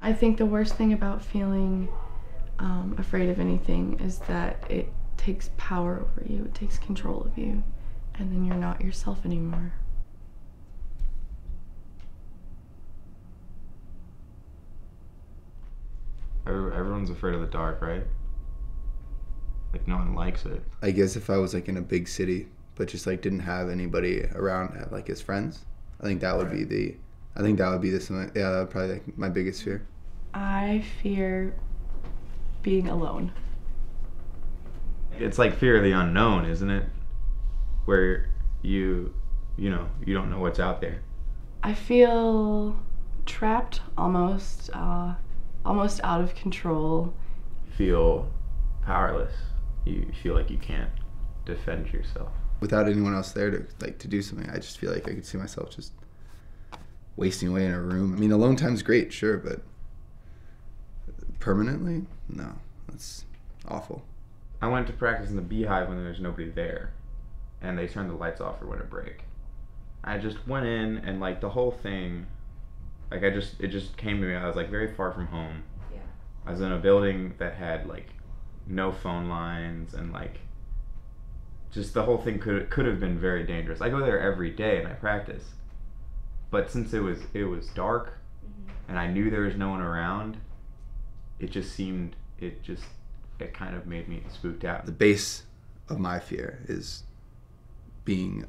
I think the worst thing about feeling afraid of anything is that it takes power over you, it takes control of you, and then you're not yourself anymore. Everyone's afraid of the dark, right? Like, no one likes it. I guess if I was like in a big city, but just like didn't have anybody around, have like his friends, I think that would be the, I think that would be the, yeah, that would probably like my biggest fear. I fear being alone. It's like fear of the unknown, isn't it? Where you don't know what's out there. I feel trapped, almost out of control. Feel powerless. You feel like you can't defend yourself. Without anyone else there to do something, I just feel like I could see myself just wasting away in a room. I mean, alone time's great, sure, but permanently, no, that's awful. I went to practice in the Beehive when there's nobody there, and they turned the lights off for winter break. I just went in, and like the whole thing, like it just came to me. I was like very far from home. Yeah. I was in a building that had like no phone lines, and like just the whole thing could have been very dangerous. I go there every day and I practice, but since it was dark, and I knew there was no one around, it kind of made me spooked out. The base of my fear is being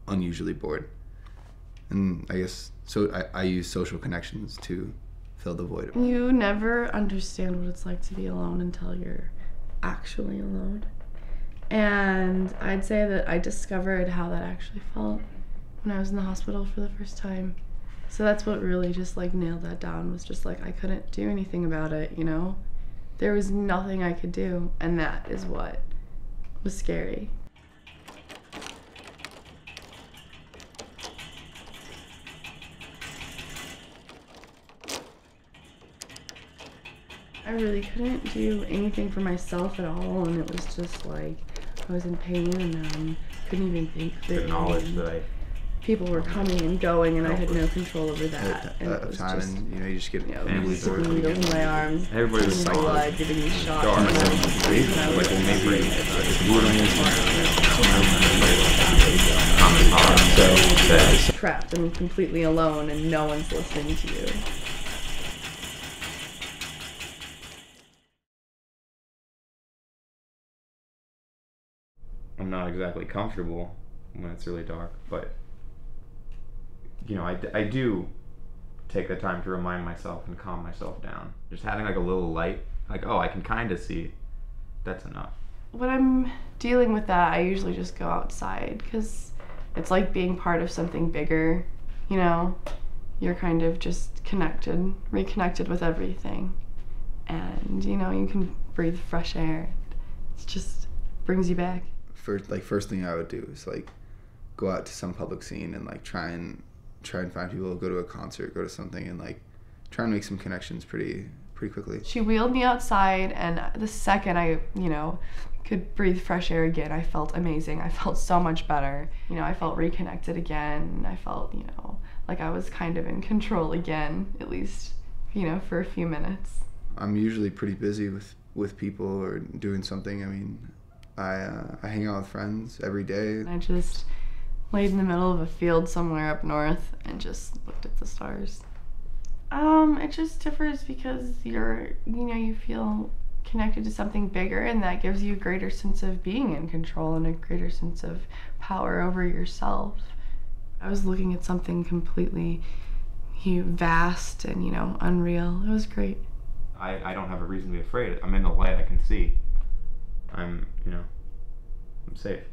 unusually bored. And I guess, so I use social connections to fill the void. You never understand what it's like to be alone until you're actually alone. And I'd say that I discovered how that actually felt when I was in the hospital for the first time. So that's what really just like nailed that down, was just like I couldn't do anything about it, you know? There was nothing I could do, and that is what was scary. I really couldn't do anything for myself at all, and it was just like I was in pain and couldn't even think clearly. The knowledge that people were coming and going, and I had no control over that. And it was time, just, and you just get sticking needles in my arms, everybody was taking my blood, giving me shots. dark. And I was Like when they break trapped and completely alone, and no one's listening to you. I'm not exactly comfortable when it's really dark, but I do take the time to remind myself and calm myself down. Just having like a little light, like, oh, I can kind of see, that's enough. When I'm dealing with that, I usually just go outside, because it's like being part of something bigger, you know? You're kind of just reconnected with everything. And, you can breathe fresh air. It just brings you back. First thing I would do is like go out to some public scene and like try and find people, go to a concert, go to something, and like try and make some connections pretty quickly. She wheeled me outside, and the second I, could breathe fresh air again, I felt amazing. I felt so much better. I felt reconnected again. I felt, like I was kind of in control again, at least, for a few minutes. I'm usually pretty busy with people or doing something. I mean, I hang out with friends every day. I just laid in the middle of a field somewhere up north and just looked at the stars. It just differs because you feel connected to something bigger, and that gives you a greater sense of being in control and a greater sense of power over yourself. I was looking at something completely vast and, unreal. It was great. I don't have a reason to be afraid. I'm in the light, I can see. I'm safe.